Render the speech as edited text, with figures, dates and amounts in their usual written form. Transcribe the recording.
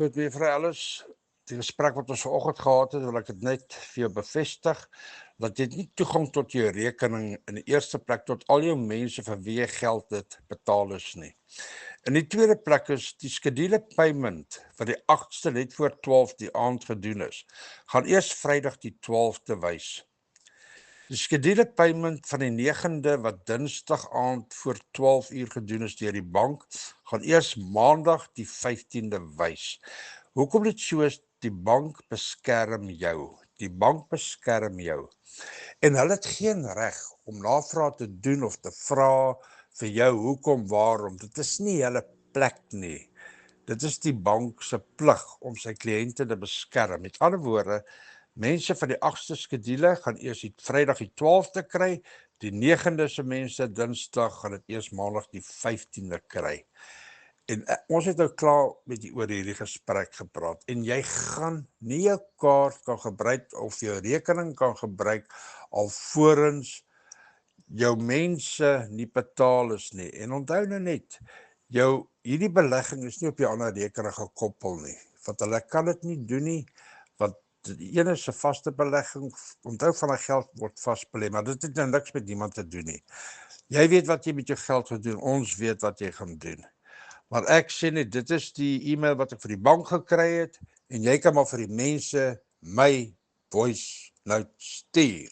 Goed, mevrou Ellis, die gesprek wat ons vanoggend gehad het, wil ek dit net vir jou bevestig, dat jy nie toegang tot jou rekening in die eerste plek tot al jou mense vir wie jy geld dit betaal is nie. In die tweede plek is die skedule payment wat die 8ste net voor 12 die aand gedoen is, gaan eers Vrydag die 12de wys. Die skedule payment van die 9de wat Dinsdag aand voor 12 uur gedoen is deur die bank, gaan eers Maandag die 15de wys. Hoekom dit so is, die bank beskerm jou. Die bank beskerm jou. En hulle het geen reg om navraag te doen of te vra vir jou hoekom, waarom. Dit is nie hulle plek nie. Dit is die bank se plig om sy kliënte te beskerm. Met ander woorde, mense van die 8ste skedule gaan eers die Vrydag die 12de kry, die 9de se mense Dinsdag gaan dit eers Maandag die 15de kry. En ons het nou klaar met oor hierdie gesprek gepraat en jy gaan nie jou kaart kan gebruik of jou rekening kan gebruik alvorens jou mense nie betaal is nie. En onthou nou net, hierdie belegging is nie op jou ander rekening gekoppel nie, want hulle kan dit nie doen nie, want die ene is 'n vaste belegging, onthou van die geld word vasbelê, maar dit het nou niks met niemand te doen nie. Jy weet wat jy met jou geld gaan doen, ons weet wat jy gaan doen. Maar ek sê net, dit is die e-mail wat ek vir die bank gekry het, en jy kan maar vir die mense my voice note stuur.